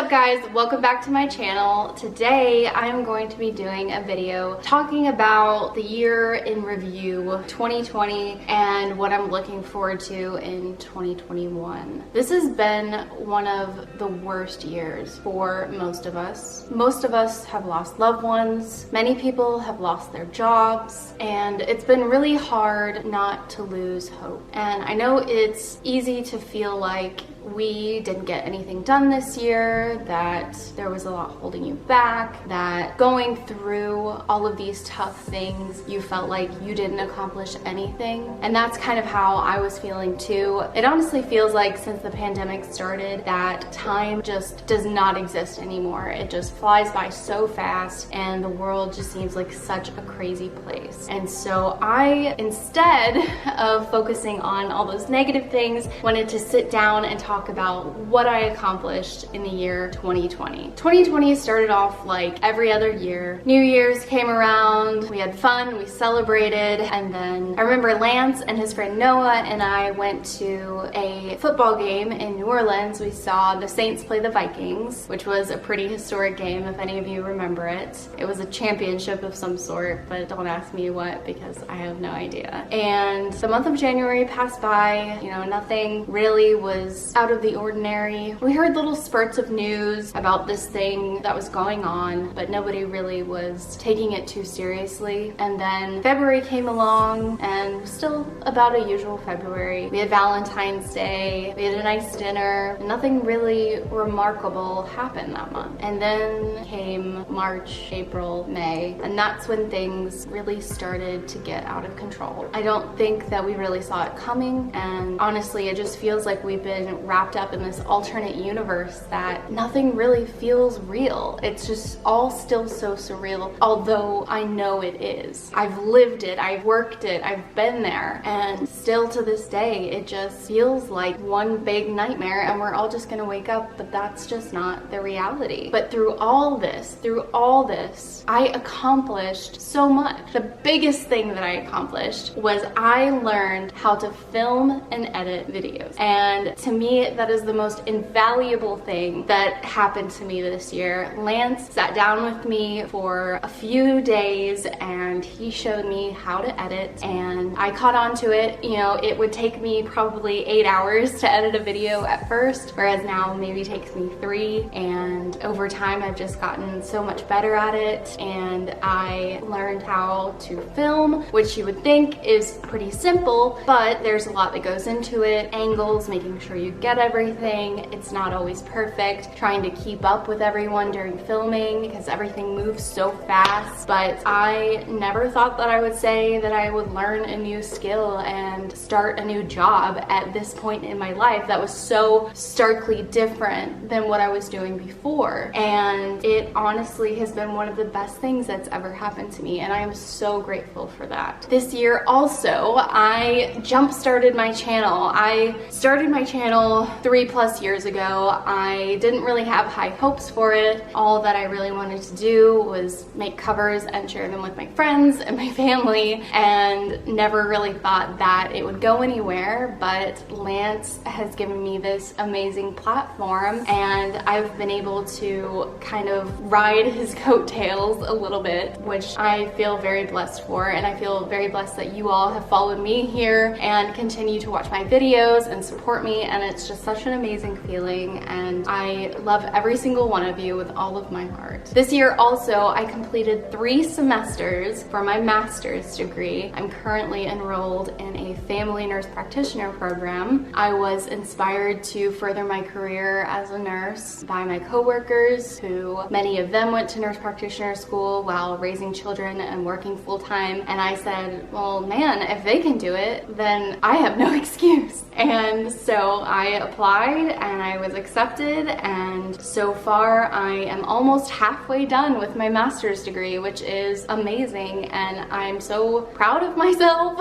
up guys, welcome back to my channel. Today I am going to be doing a video talking about the year in review 2020 and what I'm looking forward to in 2021. This has been one of the worst years for most of us. Most of us have lost loved ones, many people have lost their jobs, and it's been really hard not to lose hope. And I know it's easy to feel like we didn't get anything done this year, that there was a lot holding you back, that going through all of these tough things, you felt like you didn't accomplish anything. And that's kind of how I was feeling too. It honestly feels like since the pandemic started that time just does not exist anymore. It just flies by so fast and the world just seems like such a crazy place. And so I, instead of focusing on all those negative things, wanted to sit down and talk about what I accomplished in the year 2020. 2020 started off like every other year. New Year's came around, we had fun, we celebrated, and then I remember Lance and his friend Noah and I went to a football game in New Orleans. We saw the Saints play the Vikings, which was a pretty historic game if any of you remember it. It was a championship of some sort, but don't ask me what because I have no idea. And the month of January passed by, you know, nothing really was out of the ordinary. We heard little spurts of news about this thing that was going on, but nobody really was taking it too seriously. And then February came along and still about a usual February. We had Valentine's Day, we had a nice dinner, and nothing really remarkable happened that month. And then came March, April, May, and that's when things really started to get out of control. I don't think that we really saw it coming, and honestly, it just feels like we've been wrapped up in this alternate universe that nothing really feels real. It's just all still so surreal, although I know it is. I've lived it, I've worked it, I've been there, and still to this day, it just feels like one big nightmare and we're all just gonna wake up, but that's just not the reality. But through all this, I accomplished so much. The biggest thing that I accomplished was I learned how to film and edit videos. And to me, that is the most invaluable thing that happened to me this year. Lance sat down with me for a few days and he showed me how to edit, and I caught on to it. You know, it would take me probably 8 hours to edit a video at first, whereas now maybe takes me 3, and over time I've just gotten so much better at it. And I learned how to film, which you would think is pretty simple, but there's a lot that goes into it. Angles, making sure you get everything. It's not always perfect. Trying to keep up with everyone during filming because everything moves so fast. But I never thought that I would say that I would learn a new skill and start a new job at this point in my life that was so starkly different than what I was doing before. And it honestly has been one of the best things that's ever happened to me, and I am so grateful for that. This year also, I jump-started my channel. I started my channel 3+ years ago. I didn't really have high hopes for it. All that I really wanted to do was make covers and share them with my friends and my family, and never really thought that it would go anywhere. But Lance has given me this amazing platform, and I've been able to kind of ride his coattails a little bit, which I feel very blessed for. And I feel very blessed that you all have followed me here and continue to watch my videos and support me, and it's just such an amazing feeling, and I love every single one of you with all of my heart. This year also, I completed 3 semesters for my master's degree. I'm currently enrolled in a family nurse practitioner program. I was inspired to further my career as a nurse by my coworkers, who many of them went to nurse practitioner school while raising children and working full-time, and I said, well man, if they can do it, then I have no excuse. And so I applied and I was accepted, and so far I am almost halfway done with my master's degree, which is amazing, and I'm so proud of myself.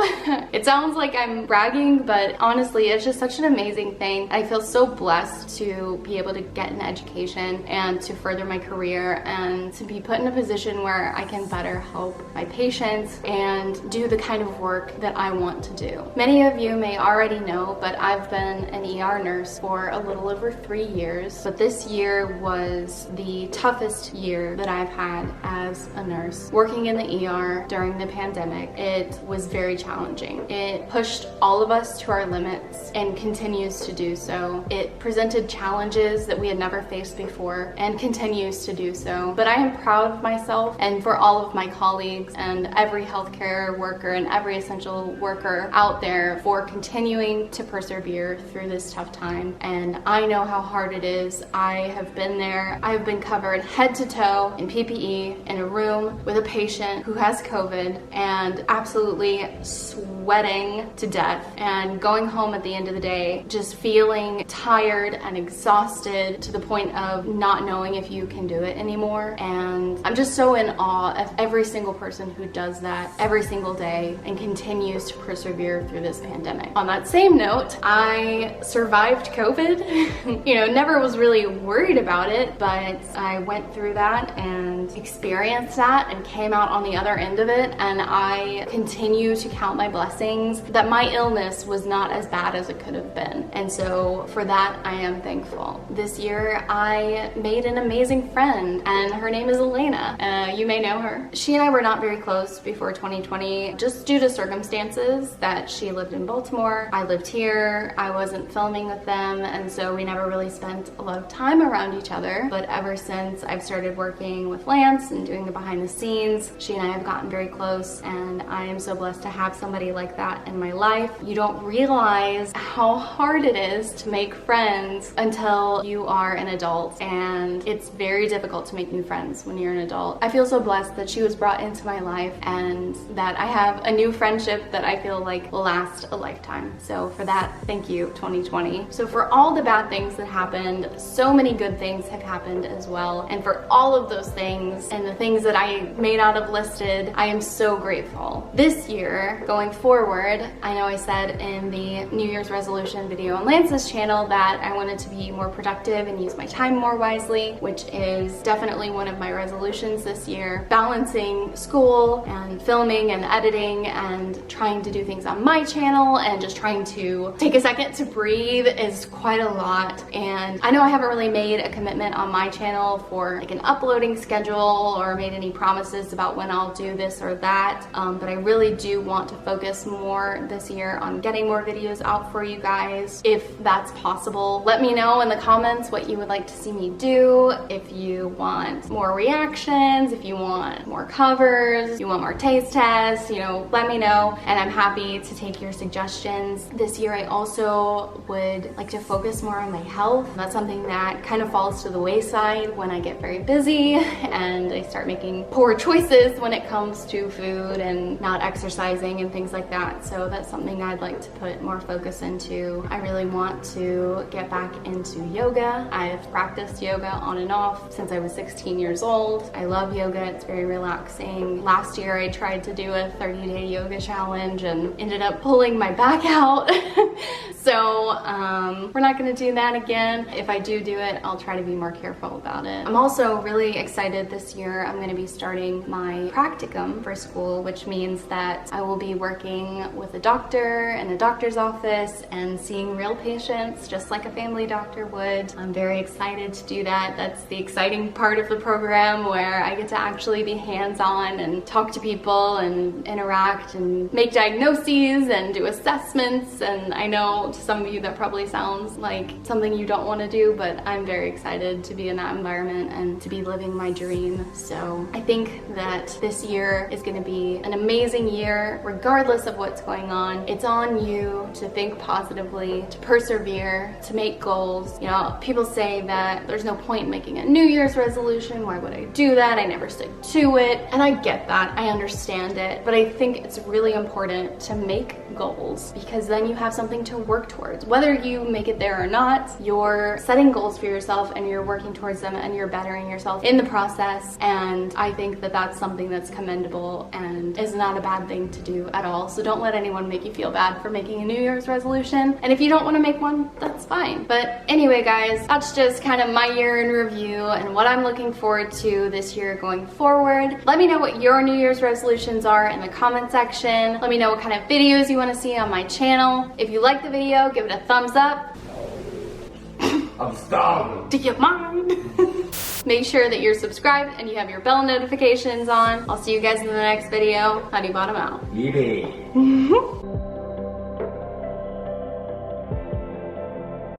It sounds like I'm bragging, but honestly it's just such an amazing thing. I feel so blessed to be able to get an education and to further my career and to be put in a position where I can better help my patients and do the kind of work that I want to do. Many of you may already know, but I've been an ER nurse for a little over 3 years, but this year was the toughest year that I've had as a nurse. Working in the ER during the pandemic, it was very challenging. It pushed all of us to our limits and continues to do so. It presented challenges that we had never faced before and continues to do so. But I am proud of myself and for all of my colleagues and every healthcare worker and every essential worker out there for continuing to persevere through this tough time. And I know how hard it is. I have been there. I have been covered head to toe in PPE in a room with a patient who has COVID and absolutely sweating to death and going home at the end of the day just feeling tired and exhausted to the point of not knowing if you can do it anymore. And I'm just so in awe of every single person who does that every single day and continues to persevere through this pandemic. On that same note, I survived COVID. Never was really worried about it, but I went through that and experienced that and came out on the other end of it. And I continue to count my blessings that my illness was not as bad as it could have been. And so for that, I am thankful. This year, I made an amazing friend, and her name is Elena. You may know her. She and I were not very close before 2020, just due to circumstances that she lived in Baltimore. I lived here. I wasn't filming with them, and so we never really spent a lot of time around each other. But ever since I've started working with Lance and doing the behind the scenes, she and I have gotten very close, and I am so blessed to have somebody like that in my life. You don't realize how hard it is to make friends until you are an adult, and it's very difficult to make new friends when you're an adult. I feel so blessed that she was brought into my life and that I have a new friendship that I feel like will last a lifetime. So for that, thank you, 2020. So for all the bad things that happened, so many good things have happened as well. And for all of those things and the things that I may not have listed, I am so grateful. This year, going forward, I know I said in the New Year's resolution video on Lance's channel that I wanted to be more productive and use my time more wisely, which is definitely one of my resolutions this year. Balancing school and filming and editing and trying to do things on my channel and just trying to take a second to breathe is quite a lot. And I know I haven't really made a commitment on my channel for like an uploading schedule or made any promises about when I'll do this or that, but I really do want to focus more this year on getting more videos out for you guys. If that's possible, let me know in the comments what you would like to see me do. If you want more reactions, if you want more covers, if you want more taste tests, let me know, and I'm happy to take your suggestions. This year I also would like to focus more on my health. That's something that kind of falls to the wayside when I get very busy and I start making poor choices when it comes to food and not exercising and things like that. So that's something I'd like to put more focus into. I really want to get back into yoga. I've practiced yoga on and off since I was 16 years old. I love yoga. It's very relaxing. Last year I tried to do a 30-day yoga challenge and ended up pulling my back out. So we're not gonna do that again. If I do it, I'll try to be more careful about it. I'm also really excited this year. I'm gonna be starting my practicum for school, which means that I will be working with a doctor in a doctor's office and seeing real patients just like a family doctor would. I'm very excited to do that. That's the exciting part of the program, where I get to actually be hands-on and talk to people and interact and make diagnoses and do assessments. And I know to some of you that probably sounds like something you don't want to do, but I'm very excited to be in that environment and to be living my dream. So I think that this year is going to be an amazing year regardless of what's going on. It's on you to think positively, to persevere, to make goals. People say that there's no point in making a New Year's resolution. Why would I do that? I never stick to it. And I get that. I understand it. But I think it's really important to make goals, because then you have something to work towards. Whether you make it there or not, you're setting goals for yourself and you're working towards them and you're bettering yourself in the process. And I think that that's something that's commendable and is not a bad thing to do at all. So don't let anyone make you feel bad for making a New Year's resolution. And if you don't want to make one, that's fine. But anyway, guys, that's just kind of my year in review and what I'm looking forward to this year going forward. Let me know what your New Year's resolutions are in the comment section. Let me know what kind of videos you want to see on my channel. If you like the video, give it a thumbs up. I'm starving. Do you mind? Make sure that you're subscribed and you have your bell notifications on. I'll see you guys in the next video. Honey Bottom out. Yeah.